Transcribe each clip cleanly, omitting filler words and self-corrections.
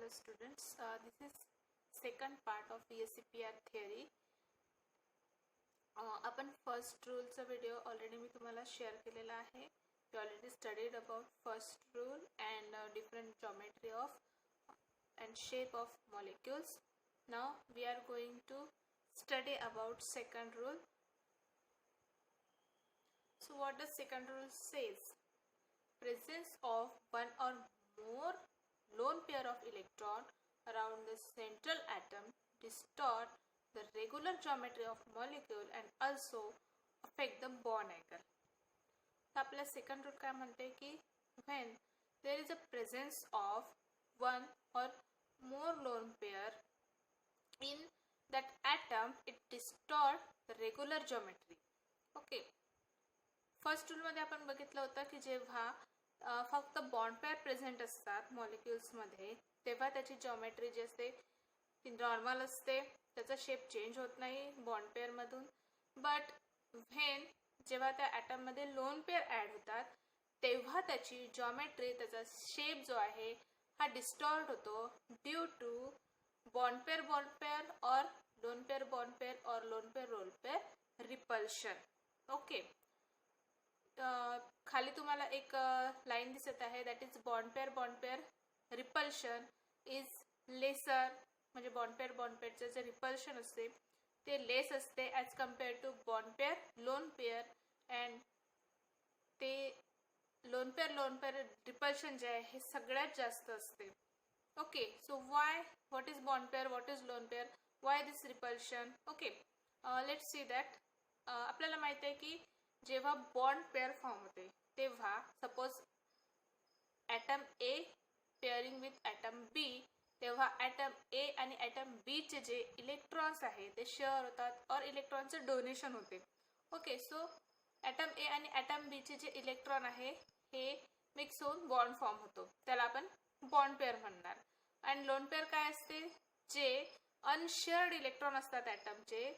Hello students, this is second part of VSCPR theory. आपण first रूलचा video already मी तुम्हाला share केलेला आहे. We already studied about first rule and different geometry of and shape of molecules. Now we are going to study about second rule. So what does second rule says? Presence of one or more lone pair of electron around the central atom distort the regular geometry of molecule and also affect the bond angle. तर आपला second rule काय म्हणते की when there is a presence of one or more lone pair in that atom, it distort the regular geometry. Okay, first rule मध्ये आपण बघितलं होतं की जेव्हा फक्त बॉन्ड पेअर प्रेझेंट असतात मॉलिक्युल्समध्ये तेव्हा त्याची जॉमेट्री जी असते ती नॉर्मल असते, त्याचा शेप चेंज होत नाही बॉन्ड पेअरमधून. बट व्हेन जेव्हा त्या ॲटममध्ये लोन पेअर ॲड होतात तेव्हा त्याची जॉमेट्री, त्याचा शेप जो आहे हा डिस्टॉर्ट होतो due to bond pair or lone pair bond pair or lone pair lone pair repulsion. Okay, खाली तुम्हाला एक लाईन दिसत आहे, that is bond pair repulsion is lesser. म्हणजे बॉन्ड पेअरचं जे रिपल्शन असते ते लेस असते as compare to bond pair lone pair. And ते लोन पेअर रिपल्शन जे आहे हे सगळ्यात जास्त असते. Okay, so what is bond pair, what is lone pair, why this repulsion. Okay, let's see that. आपल्याला माहिती आहे की जेव्हा बॉन्ड पेअर फॉर्म होते तेव्हा suppose atom A pairing with atom B, तेव्हा ॲटम ए आणि ॲटम बी चे जे इलेक्ट्रॉन्स आहे ते शेअर होतात और इलेक्ट्रॉनचं डोनेशन होते. ओके, सो ॲटम ए आणि ॲटम बी चे जे इलेक्ट्रॉन आहे हे मिक्स होऊन बॉन्ड फॉर्म होतो, त्याला आपण बॉन्ड पेअर म्हणणार. अँड लोन पेअर काय असते, जे अनशेअर्ड इलेक्ट्रॉन असतात ॲटमचे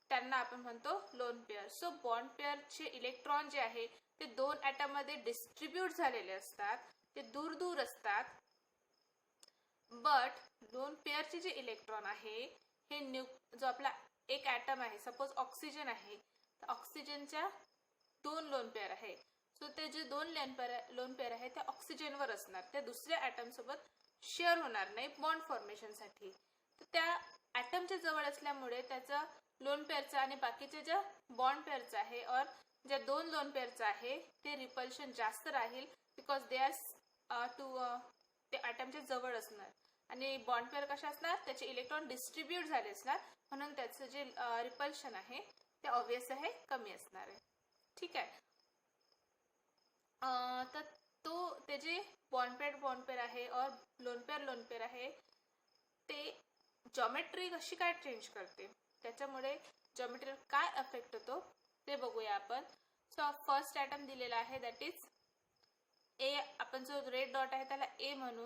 त्यांना आपण म्हणतो लोन पेअर. सो बॉन्ड पेअरचे इलेक्ट्रॉन जे आहे ते दोन ॲटम मध्ये डिस्ट्रीब्यूट झालेले असतात, ते दूर दूर असतात. बट लोन पेअरचे जे इलेक्ट्रॉन आहे हे जो आपला एक ॲटम आहे, सपोज ऑक्सिजन आहे, तर ऑक्सिजनच्या दोन लोन पेअर आहे. सो ते जे दोन लोन पेअर आहे ते ऑक्सिजनवर असणार, ते दुसऱ्या ॲटम सोबत शेअर होणार नाही बॉन्ड फॉर्मेशनसाठी. तर त्या ॲटमच्या जवळ असल्यामुळे त्याचा लोन पेअरचा आणि बाकीच्या ज्या बॉन्ड पेअरचा आहे और ज्या दोन लोन पेअरचा आहे ते रिपल्शन जास्त राहील, बिकॉज दे आर ते ॲटमच्या जवळ असणार. आणि बॉन्ड पेअर कशा असणार, त्याचे इलेक्ट्रॉन डिस्ट्रीब्यूट झाले असणार, म्हणून त्याचं जे रिपल्शन आहे ते ऑब्वियस आहे कमी असणार आहे. ठीक आहे, तर ते जे बॉन्ड पेअर आहे और लोन पेअर आहे ते जॉमेट्री कशी काय चेंज करते, त्याच्यामुळे जॉमेट्रीवर काय अफेक्ट होतो ते बघूया आपण. सो फर्स्ट ॲटम दिलेला आहे दॅट इज ए. आपण जो रेड डॉट आहे त्याला ए म्हणू,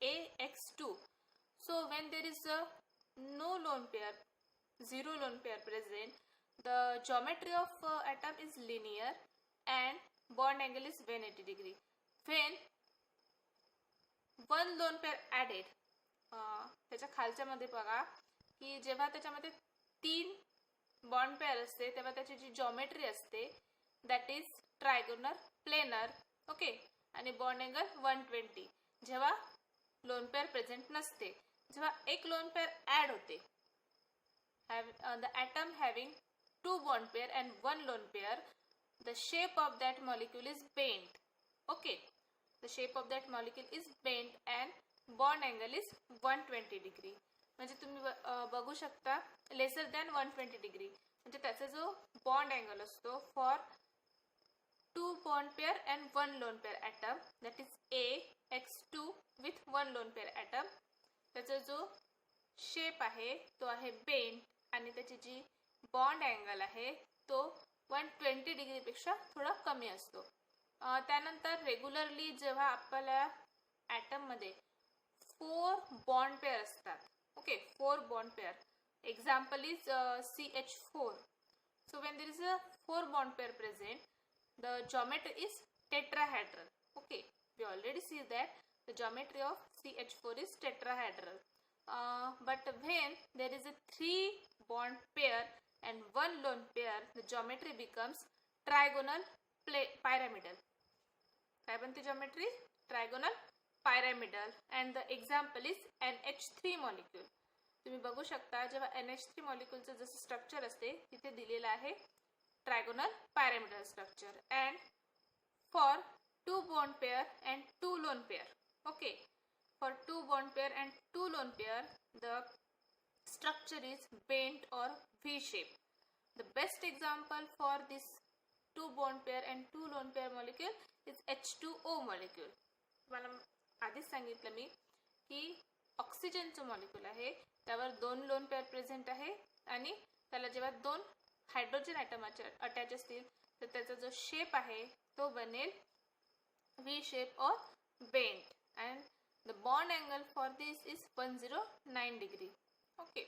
AX2. So when there is no lone pair, zero lone pair present, the geometry of atom is linear and bond angle is 180 degree. When one lone pair added, त्याच्या खालच्या मध्ये बघा की जेव्हा त्याच्यामध्ये तीन बॉन्ड पेअर असते तेव्हा त्याची जी जॉमेट्री असते that is trigonal planar. Okay, आणि बॉन्ड अँगल 120. जेव्हा लोन पेअर प्रेझेंट नसते, जेव्हा एक लोन पेअर ऍड होते, the atom having two bond pair and one lone pair, the shape of that molecule is bent. Okay, the shape of that molecule is bent and bond angle is 120 degree. म्हणजे तुम्ही बघू शकता laser than 120 degree, म्हणजे त्याचा जो bond angle असतो for two bond pair and one lone pair atom, that is AX2 with one lone pair atom, त्याचा जो शेप आहे तो आहे बेंट आणि त्याची जी बॉन्ड अँगल आहे तो 120 डिग्री पेक्षा थोडा कमी असतो. त्यानंतर रेग्युलरली जेव्हा आपल्या ॲटम मध्ये 4 बॉन्ड पेअर असतात, okay 4 bond pair, example is CH4. So when there is a 4 bond pair present, the geometry is tetrahedral. Okay, we already see that the geometry of CH4 is tetrahedral. But when there is a 3 bond pair and 1 lone pair, the geometry becomes trigonal pyramidal. काय बनते geometry? Trigonal pyramidal. And the example is NH3 molecule. तुम्ही बघू शकता जेव्हा NH3 मॉलिक्यूलचं जसं structure असते तिथे दिलेलं आहे trigonal pyramidal structure. And for 2 bond pair and 2 lone pair, okay, for 2 bond pair and 2 lone pair, the structure is bent or V shape. The best example for this 2 bond pair and 2 lone pair molecule is H2O molecule. मला आधीच सांगितलं मी की ऑक्सिजनचं molecule आहे त्यावर 2 loan pair present आहे आणि त्याला जेव्हा 2 हायड्रोजन ॲटम अटॅच असतील तर त्याचा जो शेप आहे तो बनेल V shape or bent, and the bond angle for this is 109 degree. Okay.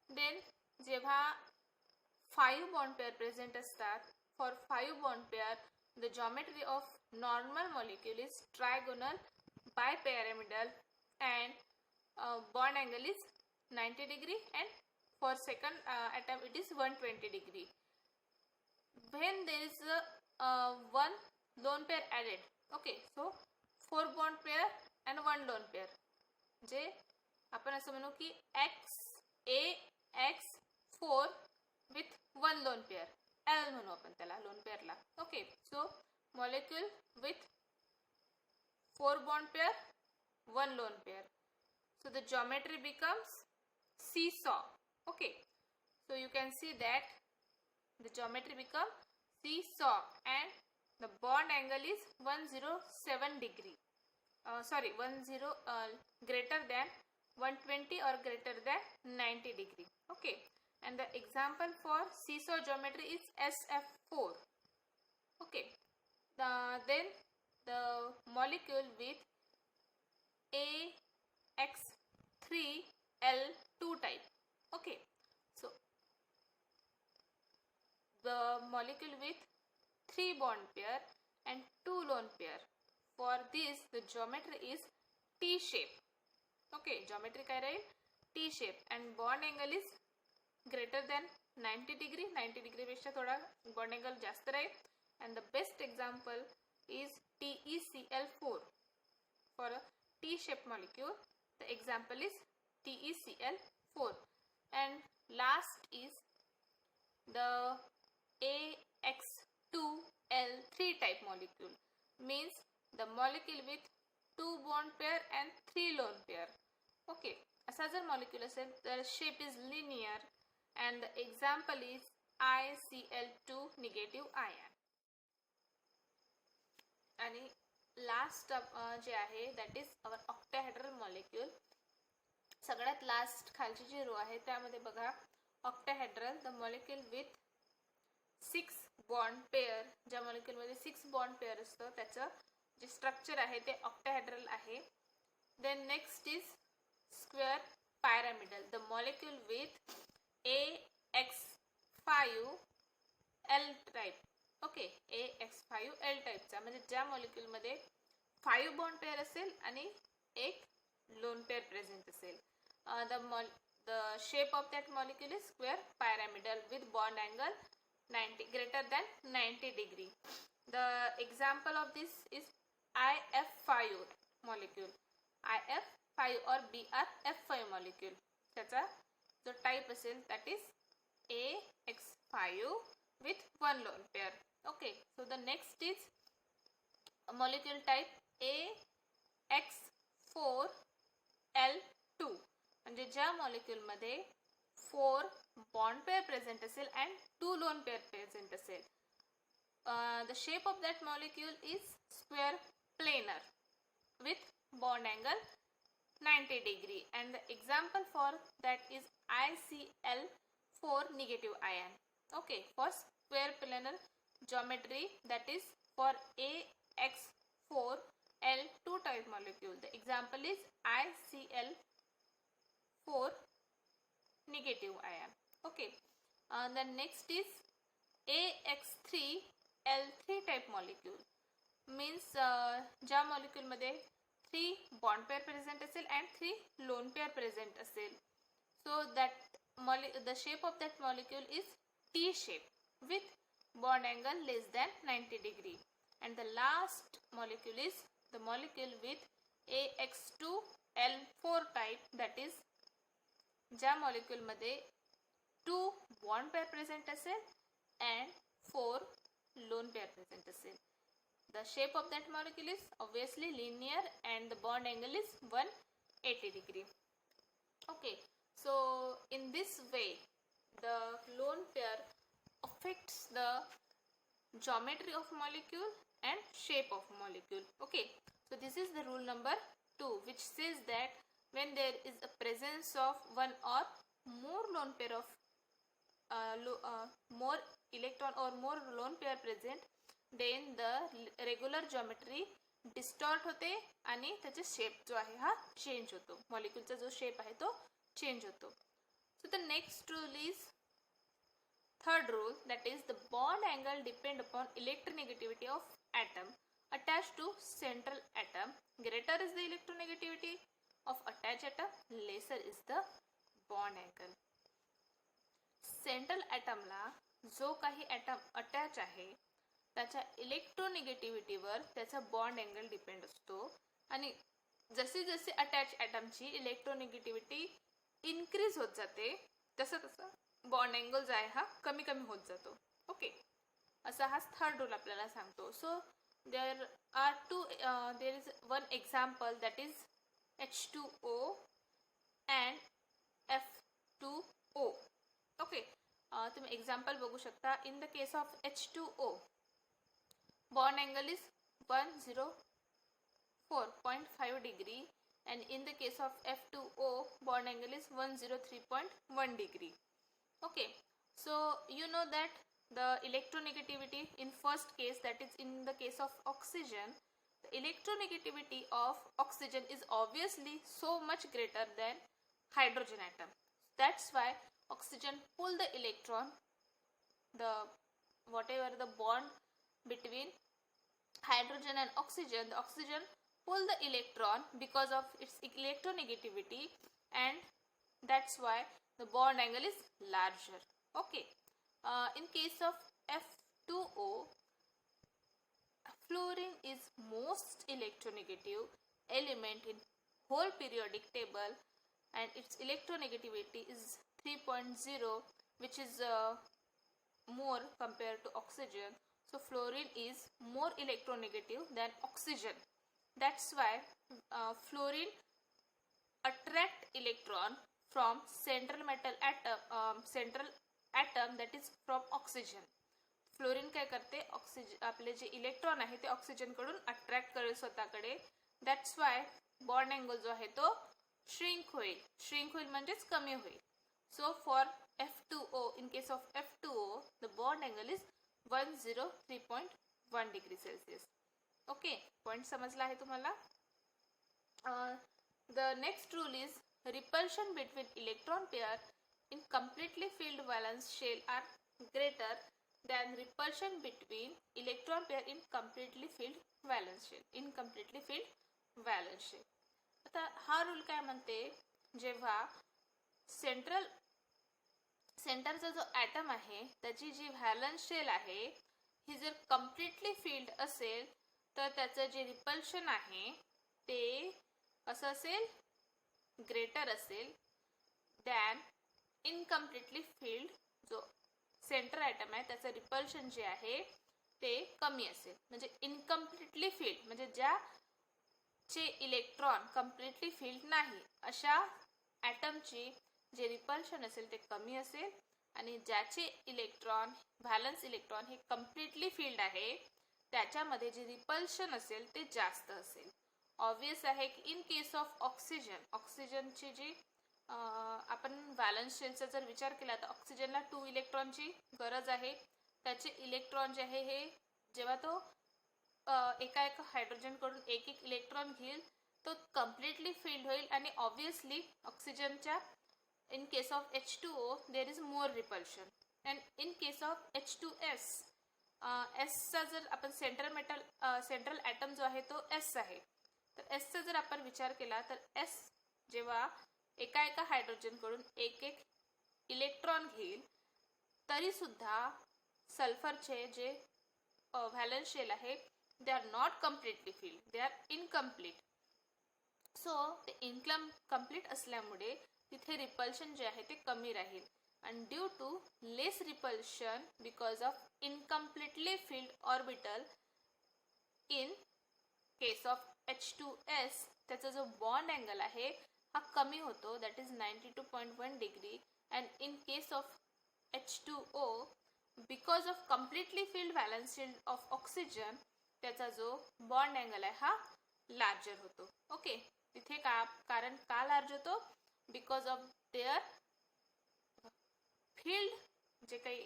Then जेव्हा 5 bond pair present असतात, for 5 bond pair the geometry of normal molecule is trigonal bipyramidal and bond angle is 90 degree, and for second atom it is 120 degree. When there is one lone pair added, okay, so 4 bond pair and 1 lone pair, जे आपण असं म्हणू की AX4 with 1 lone pair, L म्हणू आपण त्याला lone पेअरला. Okay, so molecule with 4 bond pair, 1 lone pair. So the geometry becomes seesaw. Okay, so you can see that the geometry becomes seesaw and the bond angle is 107 degree. Greater than 120 or greater than 90 degree. Okay, and the example for seesaw geometry is SF4. Okay, then the molecule with AX3L2 type. Okay, so the molecule with 3 bond pair and 2 lone pair, for this the geometry is T shape. Okay, geometry काय राहील T shape and bond angle is greater than 90 degree. 90 degree पेक्षा थोडा bond angle जास्त राहील. And the best example is TeCl4. For a T shape molecule the example is TeCl4. And last is the AX2L3 type molecule, means the molecule with 2 bond pair and 3 lone pair. Okay, असा जर molecule असेल तर shape is linear and the example is ICl2 negative ion. आणि last जे आहे that is our octahedral molecule. सगळ्यात last खालची जी row आहे त्यामध्ये बघा octahedral, the molecule with 6 bond pair. ज्या मॉलिक्यूलमध्ये 6 बॉन्ड पेअर असतं त्याचं जे स्ट्रक्चर आहे ते ऑक्टाहेड्रल आहे. Then next is square pyramidal, the molecule with AX5L type. Okay, AX5L टाईपचा म्हणजे ज्या मॉलिक्यूल मध्ये 5 बॉन्ड पेअर असेल आणि एक लोन पेअर प्रेझेंट असेल. The shape of that molecule is square pyramidal with bond angle 90 greater than 90 degree. The example of this is IF5 molecule. IF5 or BRF5 molecule. त्याचा जो type असेल that is AX5 with 1 lone pair. Okay, so the next is a molecule type AX4L2. म्हणजे ज्या molecule मध्ये 4 bond pair present असेल and 2 loan pair present असेल. The shape of that molecule is square planar with bond angle 90 degree, and the example for that is ICl4 negative ion. Okay, for square planar geometry, that is for AX4L2 type molecule, the example is ICl4 negative ion. Okay, the next is AX3L3 type molecule, means ज्या molecule मध्ये 3 bond pair present असेल and 3 loan pair present असेल. So that the shape of that molecule is T shape with bond angle less than 90 degree, and the last molecule is the molecule with AX2L4 type, that is ज्या molecule मध्ये 2 bond pair present असेल and 4 lone pair present असेल. The shape of that molecule is obviously linear and the bond angle is 180 degree. Okay, so in this way the lone pair affects the geometry of molecule and shape of molecule. Okay, so this is the rule number 2, which says that when there is a presence of one or more lone pair of more electron or more lone pair present, then the regular geometry distort होते आणि त्याचा shape जो आहे हा change होतो. मॉलिक्यूलचा जो shape आहे तो चेंज होतो. So the next rule is third rule, that is the bond angle depend upon electronegativity of atom attached to central atom. Greater is the electronegativity of attached atom, lesser is the bond angle. Central ॲटमला जो काही item attach आहे त्याच्या इलेक्ट्रोनेगेटिव्हिटीवर त्याचा bond angle depend असतो आणि जसे जसे अटॅच ॲटमची इलेक्ट्रोनेगेटिव्हिटी इन्क्रीज होत जाते तसं तसं बॉन्ड अँगल जो आहे हा कमी कमी होत जातो. ओके, असा हा थर्ड रूल आपल्याला सांगतो. So there is one example, that is H2O and F2O. Okay, तुम्ही एक्झाम्पल बघू शकता. In the case of H2O bond angle is 104.5 degree and in the case of F2O bond angle is 103.1 degree. Okay, so you know that the electronegativity in first case, that is in the case of oxygen, the electronegativity of oxygen is obviously so much greater than hydrogen atom. That's why oxygen pull the electron, the whatever the bond between hydrogen and oxygen, the oxygen pull the electron because of its electronegativity, and that's why the bond angle is larger. Okay, in case of F2O, fluorine is most electronegative element in whole periodic table and its electronegativity is 3.0, which is more compared to oxygen. So fluorine is more electronegative than oxygen. That's why fluorine attract electron from central atom, that is from oxygen. Fluorine काय करते, oxygen आपले जे electron आहे ते oxygen कडून attract करेल स्वतःकडे. That's why bond angle जो आहे तो श्रिंक होईल म्हणजेच कमी होईल. So for F2O, in case of F2O the bond angle is 103.1 degree Celsius. Okay, point समजला आहे तुम्हाला. The next rule is repulsion between electron pair in completely filled valence shell are greater than repulsion between electron pair in completely filled valence shell. आता हा rule काय म्हणते, जेव्हा सेंटरचा जो ॲटम आहे त्याची जी व्हॅलन्स शेल आहे ही जर कम्प्लिटली फिल्ड असेल तर त्याचं जे रिपल्शन आहे ते कसं असेल, ग्रेटर असेल दॅन इनकम्प्लिटली फिल्ड जो सेंटर ॲटम आहे त्याचं रिपल्शन जे आहे ते कमी असेल. म्हणजे इनकम्प्लिटली फिल्ड म्हणजे ज्याचे इलेक्ट्रॉन कम्प्लिटली फिल्ड नाही अशा ॲटमची जे रिपल्शन असेल ते कमी असेल आणि ज्याचे इलेक्ट्रॉन व्हॅलन्स इलेक्ट्रॉन हे कम्प्लिटली फिल्ड आहे त्याच्यामध्ये जे रिपल्शन असेल ते जास्त असेल. ऑब्वियस आहे की इन केस ऑफ ऑक्सिजनची जी आपण व्हॅलन्स शेलचा जर विचार केला तर ऑक्सिजनला 2 इलेक्ट्रॉनची गरज आहे. त्याचे इलेक्ट्रॉन जे आहे हे जेव्हा तो एका हायड्रोजनकडून एक इलेक्ट्रॉन घेईल तो कम्प्लिटली फिल्ड होईल आणि ऑब्वियसली ऑक्सिजनच्या in case of H2O there is more repulsion and in case of H2S चा जर आपण सेंट्रल ॲटम जो आहे तो S आहे तर एसचा जर आपण विचार केला तर एस जेव्हा एका एका हायड्रोजनकडून एक एक इलेक्ट्रॉन घेईल तरी सुद्धा सल्फरचे जे व्हॅलन्स शेल आहे they are not completely filled, they are incomplete. So ते इनकम्प्लीट असल्यामुळे तिथे रिपल्शन जे आहे ते कमी राहील. आणि due to less repulsion because of incompletely filled orbital in case of H2S त्याचा जो बॉन्ड अँगल आहे हा कमी होतो, that is 92.1 degree. And in case of H2O because of completely filled valence shell of oxygen त्याचा जो bond angle आहे हा लार्जर होतो. ओके, तिथे कारण का लार्ज होतो? बिकॉज ऑफ देअर फील्ड जे काही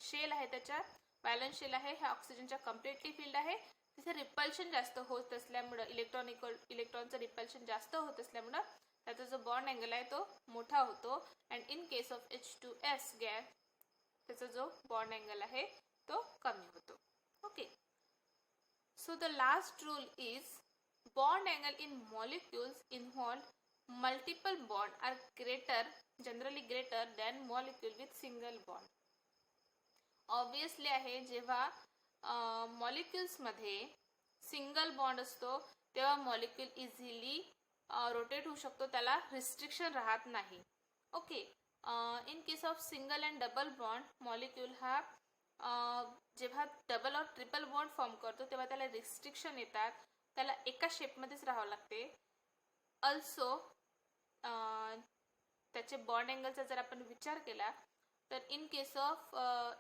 शेल आहे त्याच्या व्हॅलन्स शेल आहे ह्या ऑक्सिजनच्या कम्प्लिटली फील्ड आहे. तिथे रिपल्शन जास्त होत असल्यामुळं इलेक्ट्रॉनचं रिपल्शन जास्त होत असल्यामुळं त्याचा जो बॉन्ड अँगल आहे तो मोठा होतो. And in case of H2S gas त्याचा जो बॉन्ड अँगल आहे तो कमी होतो. Okay, so the last rule is bond angle in molecules involved multiple bond are generally greater than molecule with single bond. Obviously आहे जेव्हा मॉलिक्युल्स मध्ये single bond असतो तेव्हा मॉलिक्यूल इझिली रोटेट होऊ शकतो, त्याला रिस्ट्रिक्शन राहत नाही. Okay, in case of single and double bond molecule हा जेव्हा डबल और ट्रिपल बॉन्ड फॉर्म करतो तेव्हा त्याला रिस्ट्रिक्शन येतात, त्याला एका शेपमध्येच राहावं लागते. अल्सो त्याचे बॉन्ड अँगलचा जर आपण विचार केला तर इन केस ऑफ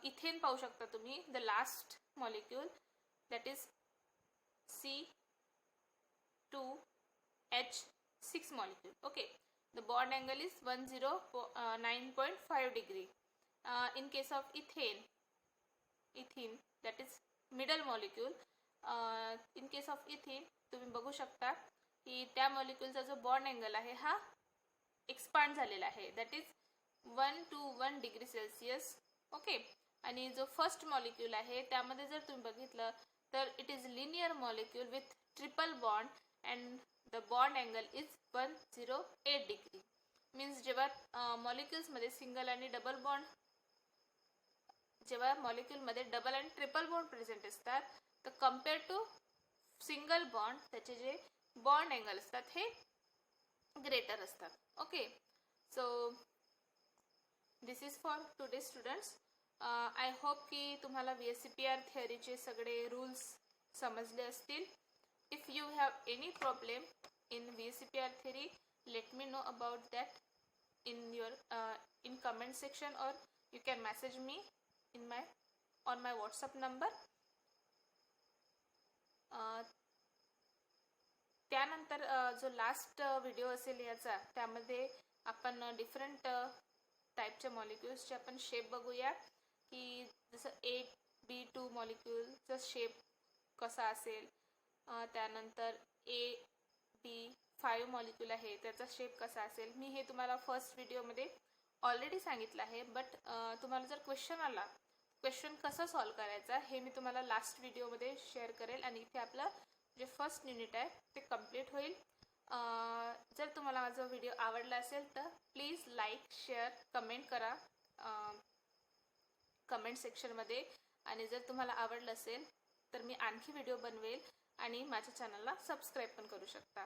इथेन पाहू शकता तुम्ही, the last molecule that is C2H6 molecule. Okay, the bond angle is 109.5 degree. In case of ethane that is middle molecule. In case of ethane तुम्ही बघू शकता की त्या मॉलिक्यूलचा जो बॉन्ड अँगल आहे हा एक्सपांड झालेला आहे, that is 121 degree Celsius. Okay, आणि जो फर्स्ट मॉलिक्यूल आहे त्यामध्ये जर तुम्ही बघितलं तर it is linear molecule with triple bond and the bond angle is 108 degree. Means जेव्हा मॉलिक्युल्समध्ये सिंगल आणि डबल बॉन्ड जेव्हा मॉलिक्यूलमध्ये डबल आणि ट्रिपल बॉन्ड प्रेझेंट असतात तर कम्पेअर टू सिंगल बॉन्ड त्याचे जे बॉन्ड अँगल असतात हे ग्रेटर असतात. Okay, so this is for today students. I hope की तुम्हाला VSCPR थिअरीचे सगळे रूल्स समजले असतील. If you have any problem in VSCPR theory, let me know about that in your in comment section, or you can message me on my WhatsApp number. त्यानंतर जो last video असेल याचा त्यामध्ये आपण different टाईपच्या मॉलिक्युल्सचे आपण शेप बघूया की जसं AB2 मॉलिक्यूलचा शेप कसा असेल, त्यानंतर AB5 मॉलिक्यूल आहे त्याचा शेप कसा असेल. मी हे तुम्हाला फर्स्ट व्हिडिओमध्ये ऑलरेडी सांगितलं आहे, बट तुम्हाला जर क्वेश्चन आला क्वेश्चन कसा सॉल्व करायचा हे मी तुम्हाला लास्ट व्हिडिओमध्ये शेअर करेल. आणि इथे आपलं जे फर्स्ट युनिट आहे ते कम्प्लीट होईल. जर तुम्हाला माझा व्हिडिओ आवडला असेल तर प्लीज लाईक, शेअर, कमेंट करा कमेंट सेक्शनमध्ये. आणि जर तुम्हाला आवडलं असेल तर मी आणखी व्हिडिओ बनवेल आणि माझ्या चॅनलला सबस्क्राईब पण करू शकता.